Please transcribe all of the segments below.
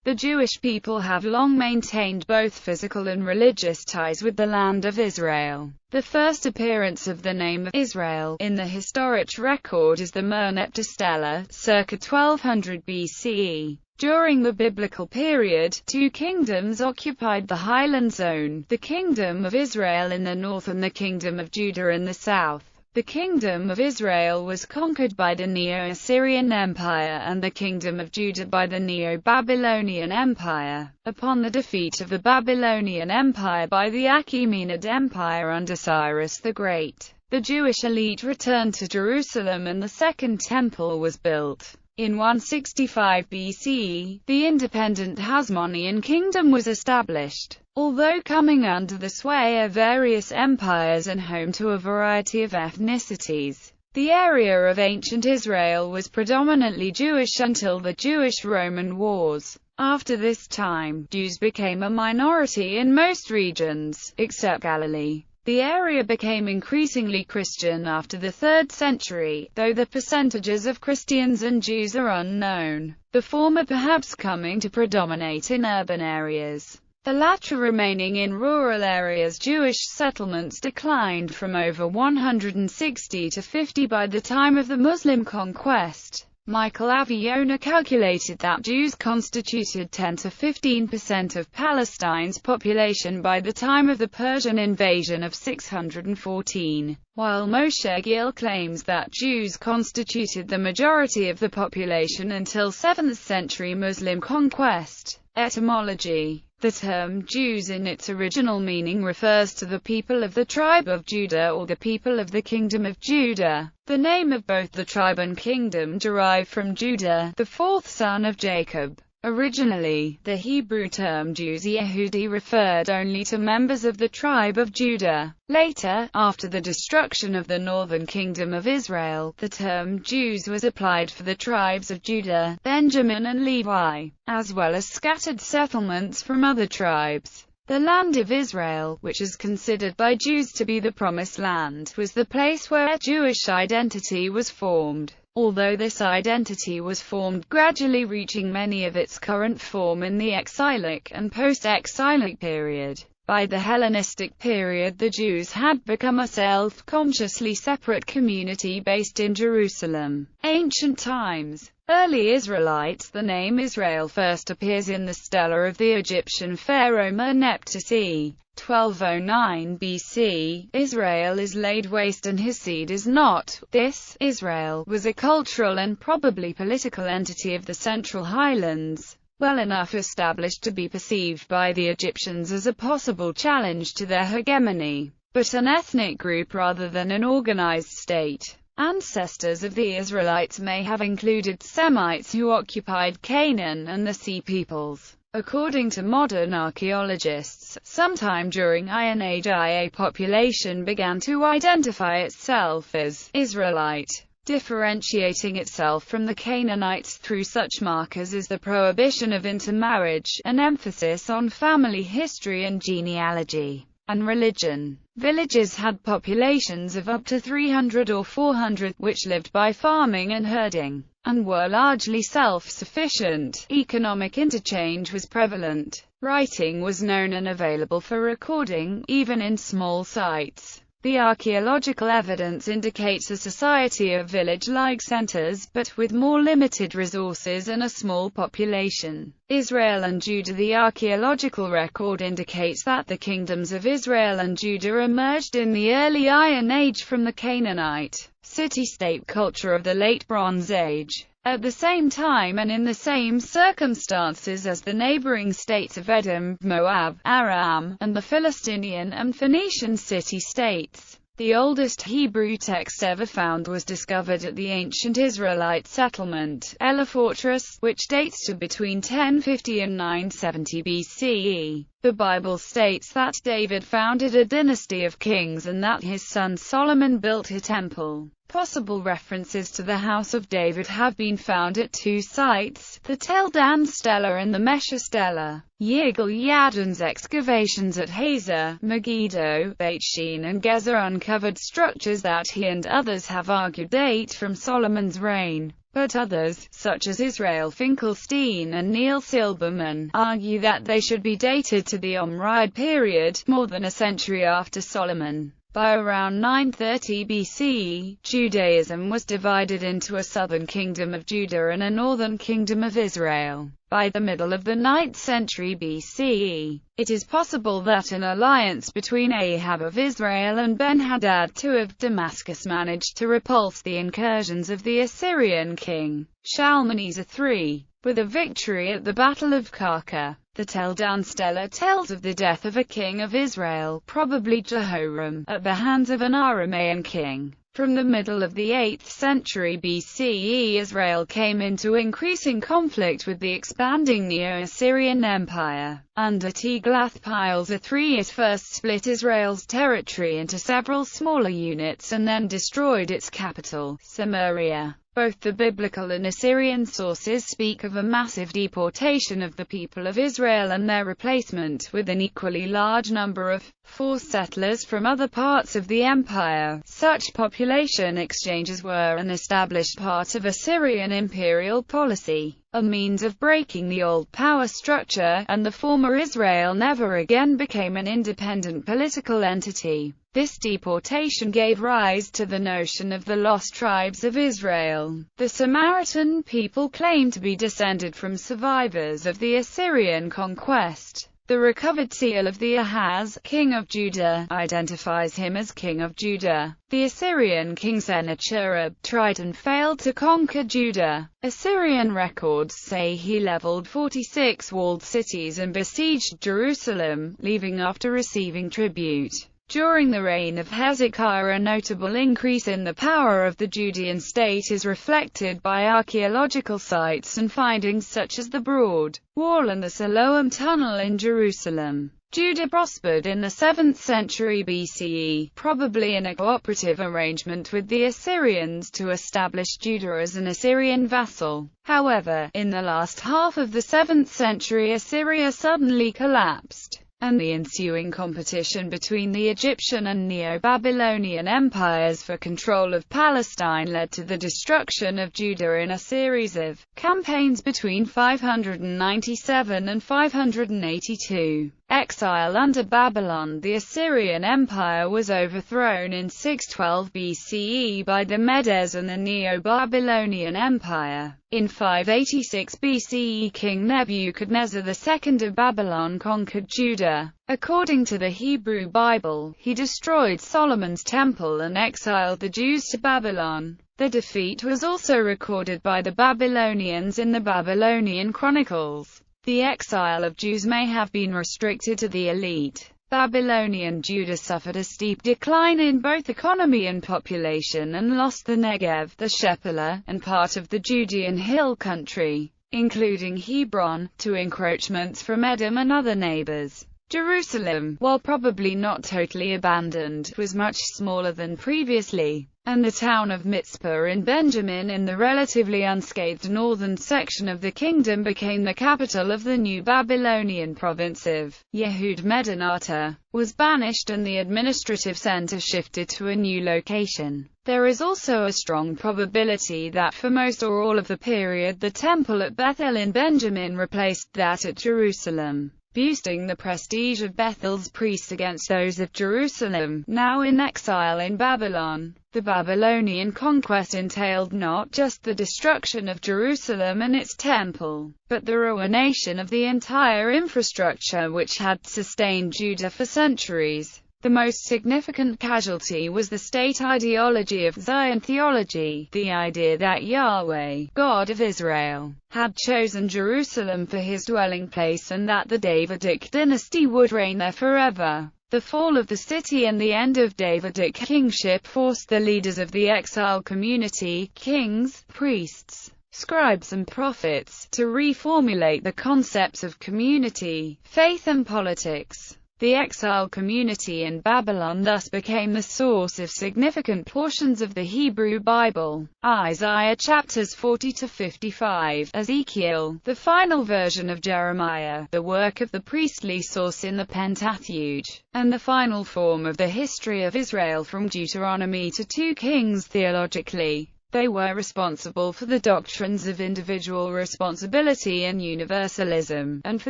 The Jewish people have long maintained both physical and religious ties with the land of Israel. The first appearance of the name of Israel in the historic record is the Merneptah Stela, circa 1200 BCE. During the biblical period, two kingdoms occupied the highland zone, the Kingdom of Israel in the north and the Kingdom of Judah in the south. The Kingdom of Israel was conquered by the Neo-Assyrian Empire and the Kingdom of Judah by the Neo-Babylonian Empire. Upon the defeat of the Babylonian Empire by the Achaemenid Empire under Cyrus the Great, the Jewish elite returned to Jerusalem and the Second Temple was built. In 165 BCE, the independent Hasmonean kingdom was established. Although coming under the sway of various empires and home to a variety of ethnicities, the area of ancient Israel was predominantly Jewish until the Jewish-Roman Wars. After this time, Jews became a minority in most regions, except Galilee. The area became increasingly Christian after the 3rd century, though the percentages of Christians and Jews are unknown, the former perhaps coming to predominate in urban areas, the latter remaining in rural areas. Jewish settlements declined from over 160 to 50 by the time of the Muslim conquest. Michael Aviona calculated that Jews constituted 10 to 15% of Palestine's population by the time of the Persian invasion of 614, while Moshe Gil claims that Jews constituted the majority of the population until 7th century Muslim conquest. Etymology. The term Jews in its original meaning refers to the people of the tribe of Judah or the people of the kingdom of Judah. The name of both the tribe and kingdom derived from Judah, the fourth son of Jacob. Originally, the Hebrew term Jews Yehudi referred only to members of the tribe of Judah. Later, after the destruction of the northern kingdom of Israel, the term Jews was applied for the tribes of Judah, Benjamin and Levi, as well as scattered settlements from other tribes. The land of Israel, which is considered by Jews to be the Promised Land, was the place where Jewish identity was formed. Although this identity was formed gradually reaching many of its current form in the exilic and post-exilic period. By the Hellenistic period, the Jews had become a self-consciously separate community based in Jerusalem. Ancient times. Early Israelites. The name Israel first appears in the stela of the Egyptian pharaoh Merneptah c. 1209 BC. Israel is laid waste and his seed is not. This Israel was a cultural and probably political entity of the Central Highlands, well enough established to be perceived by the Egyptians as a possible challenge to their hegemony, but an ethnic group rather than an organized state. Ancestors of the Israelites may have included Semites who occupied Canaan and the Sea peoples. According to modern archaeologists, sometime during Iron Age a population began to identify itself as Israelite, differentiating itself from the Canaanites through such markers as the prohibition of intermarriage, an emphasis on family history and genealogy, and religion. Villages had populations of up to 300 or 400, which lived by farming and herding, and were largely self-sufficient. Economic interchange was prevalent. Writing was known and available for recording, even in small sites. The archaeological evidence indicates a society of village-like centers, but with more limited resources and a small population. Israel and Judah. The archaeological record indicates that the kingdoms of Israel and Judah emerged in the early Iron Age from the Canaanite, city-state culture of the Late Bronze Age. At the same time and in the same circumstances as the neighboring states of Edom, Moab, Aram, and the Philistinian and Phoenician city-states. The oldest Hebrew text ever found was discovered at the ancient Israelite settlement, Ela Fortress, which dates to between 1050 and 970 BCE. The Bible states that David founded a dynasty of kings and that his son Solomon built a temple. Possible references to the House of David have been found at two sites, the Tel Dan Stela and the Mesha Stela. Yigal Yadin's excavations at Hazor, Megiddo, Beit Shean and Gezer uncovered structures that he and others have argued date from Solomon's reign. but others, such as Israel Finkelstein and Neil Silberman, argue that they should be dated to the Omride period, more than a century after Solomon. By around 930 BCE, Judaism was divided into a southern kingdom of Judah and a northern kingdom of Israel. By the middle of the 9th century BCE, it is possible that an alliance between Ahab of Israel and Ben-Hadad II of Damascus managed to repulse the incursions of the Assyrian king, Shalmaneser III. With a victory at the Battle of Karka, the Teldan Stela tells of the death of a king of Israel, probably Jehoram, at the hands of an Aramaean king. From the middle of the 8th century BCE, Israel came into increasing conflict with the expanding Neo-Assyrian Empire. Under Tiglath-Pileser III, it first split Israel's territory into several smaller units and then destroyed its capital, Samaria. Both the biblical and Assyrian sources speak of a massive deportation of the people of Israel and their replacement with an equally large number of forced settlers from other parts of the empire. Such population exchanges were an established part of Assyrian imperial policy, a means of breaking the old power structure, and the former Israel never again became an independent political entity. This deportation gave rise to the notion of the lost tribes of Israel. The Samaritan people claim to be descended from survivors of the Assyrian conquest. The recovered seal of the Ahaz, king of Judah, identifies him as king of Judah. The Assyrian king Sennacherib tried and failed to conquer Judah. Assyrian records say he leveled 46 walled cities and besieged Jerusalem, leaving after receiving tribute. During the reign of Hezekiah, a notable increase in the power of the Judean state is reflected by archaeological sites and findings such as the Broad Wall and the Siloam Tunnel in Jerusalem. Judah prospered in the 7th century BCE, probably in a cooperative arrangement with the Assyrians to establish Judah as an Assyrian vassal. However, in the last half of the 7th century, Assyria suddenly collapsed, and the ensuing competition between the Egyptian and Neo-Babylonian empires for control of Palestine led to the destruction of Judah in a series of campaigns between 597 and 582. Exile under Babylon. The Assyrian Empire was overthrown in 612 BCE by the Medes and the Neo-Babylonian Empire. In 586 BCE, King Nebuchadnezzar II of Babylon conquered Judah. According to the Hebrew Bible, he destroyed Solomon's temple and exiled the Jews to Babylon. The defeat was also recorded by the Babylonians in the Babylonian Chronicles. The exile of Jews may have been restricted to the elite. Babylonian Judah suffered a steep decline in both economy and population and lost the Negev, the Shephelah, and part of the Judean hill country, including Hebron, to encroachments from Edom and other neighbors. Jerusalem, while probably not totally abandoned, was much smaller than previously, and the town of Mitzpah in Benjamin in the relatively unscathed northern section of the kingdom became the capital of the new Babylonian province of Yehud. Medinata was banished and the administrative center shifted to a new location. There is also a strong probability that for most or all of the period the temple at Bethel in Benjamin replaced that at Jerusalem, boosting the prestige of Bethel's priests against those of Jerusalem, now in exile in Babylon. The Babylonian conquest entailed not just the destruction of Jerusalem and its temple, but the ruination of the entire infrastructure which had sustained Judah for centuries. The most significant casualty was the state ideology of Zion Theology, the idea that Yahweh, God of Israel, had chosen Jerusalem for his dwelling place and that the Davidic dynasty would reign there forever. The fall of the city and the end of Davidic kingship forced the leaders of the exile community, kings, priests, scribes and prophets, to reformulate the concepts of community, faith and politics. The exile community in Babylon thus became the source of significant portions of the Hebrew Bible. Isaiah chapters 40 to 55, Ezekiel, the final version of Jeremiah, the work of the priestly source in the Pentateuch, and the final form of the history of Israel from Deuteronomy to 2 Kings theologically. They were responsible for the doctrines of individual responsibility and universalism, and for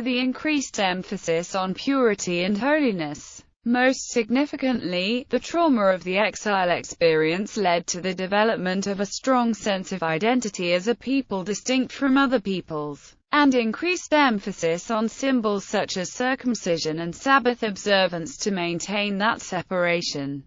the increased emphasis on purity and holiness. Most significantly, the trauma of the exile experience led to the development of a strong sense of identity as a people distinct from other peoples, and increased emphasis on symbols such as circumcision and Sabbath observance to maintain that separation.